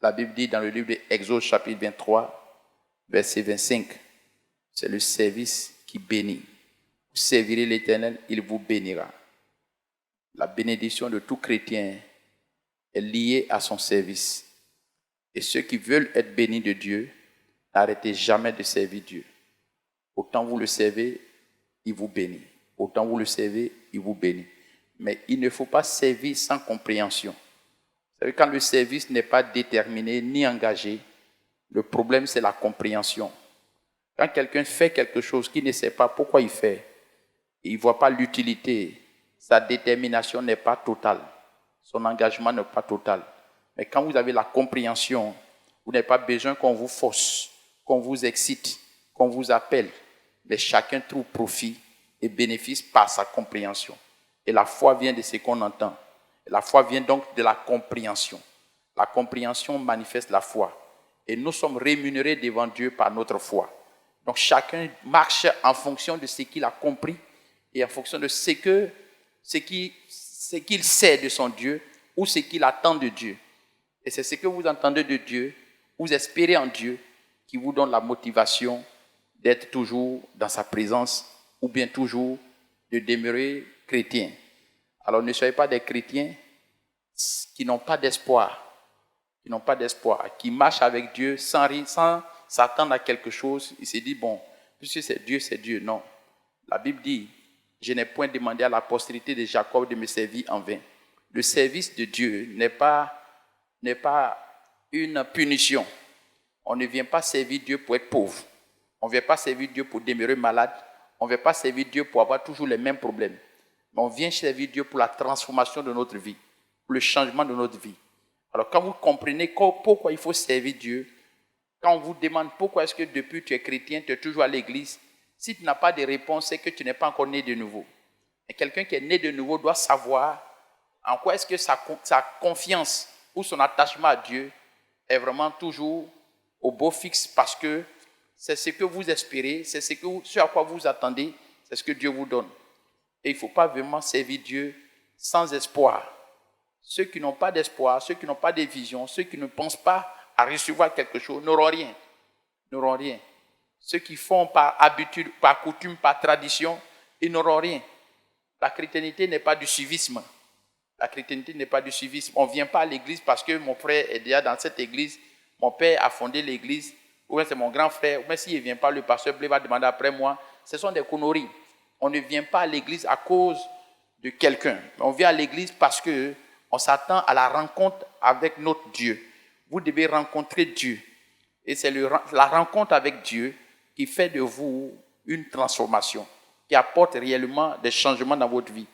La Bible dit dans le livre d'Exode, chapitre 23, verset 25, c'est le service qui bénit. Vous servirez l'Éternel, il vous bénira. La bénédiction de tout chrétien est liée à son service. Et ceux qui veulent être bénis de Dieu, n'arrêtez jamais de servir Dieu. Autant vous le servez, il vous bénit. Autant vous le servez, il vous bénit. Mais il ne faut pas servir sans compréhension. Vous savez, quand le service n'est pas déterminé ni engagé, le problème c'est la compréhension. Quand quelqu'un fait quelque chose qu'il ne sait pas pourquoi il fait, il ne voit pas l'utilité, sa détermination n'est pas totale, son engagement n'est pas total. Mais quand vous avez la compréhension, vous n'avez pas besoin qu'on vous force, qu'on vous excite, qu'on vous appelle, mais chacun trouve profit et bénéfice par sa compréhension. Et la foi vient de ce qu'on entend. La foi vient donc de la compréhension. La compréhension manifeste la foi. Et nous sommes rémunérés devant Dieu par notre foi. Donc chacun marche en fonction de ce qu'il a compris et en fonction de ce qu'il sait de son Dieu ou ce qu'il attend de Dieu. Et c'est ce que vous entendez de Dieu, vous espérez en Dieu, qui vous donne la motivation d'être toujours dans sa présence ou bien toujours de demeurer chrétien. Alors ne soyez pas des chrétiens qui n'ont pas d'espoir, qui marchent avec Dieu sans s'attendre à quelque chose. Ils se disent, bon, puisque c'est Dieu, c'est Dieu. Non. La Bible dit, je n'ai point demandé à la postérité de Jacob de me servir en vain. Le service de Dieu n'est pas une punition. On ne vient pas servir Dieu pour être pauvre. On ne vient pas servir Dieu pour demeurer malade. On ne vient pas servir Dieu pour avoir toujours les mêmes problèmes. Mais on vient servir Dieu pour la transformation de notre vie, pour le changement de notre vie. Alors quand vous comprenez pourquoi il faut servir Dieu, quand on vous demande pourquoi est-ce que depuis que tu es chrétien, tu es toujours à l'église, si tu n'as pas de réponse, c'est que tu n'es pas encore né de nouveau. Et quelqu'un qui est né de nouveau doit savoir en quoi est-ce que sa confiance ou son attachement à Dieu est vraiment toujours au beau fixe, parce que c'est ce que vous espérez, c'est ce à quoi vous attendez, c'est ce que Dieu vous donne. Et il ne faut pas vraiment servir Dieu sans espoir. Ceux qui n'ont pas d'espoir, ceux qui n'ont pas de vision, ceux qui ne pensent pas à recevoir quelque chose n'auront rien. N'auront rien. Ceux qui font par habitude, par coutume, par tradition, ils n'auront rien. La chrétienté n'est pas du suivisme. La chrétienté n'est pas du suivisme. On ne vient pas à l'église parce que mon frère est déjà dans cette église, mon père a fondé l'église, ou bien c'est mon grand frère, ou bien s'il ne vient pas, le pasteur Blé va demander après moi. Ce sont des conneries. On ne vient pas à l'église à cause de quelqu'un. On vient à l'église parce qu'on s'attend à la rencontre avec notre Dieu. Vous devez rencontrer Dieu. Et c'est la rencontre avec Dieu qui fait de vous une transformation, qui apporte réellement des changements dans votre vie.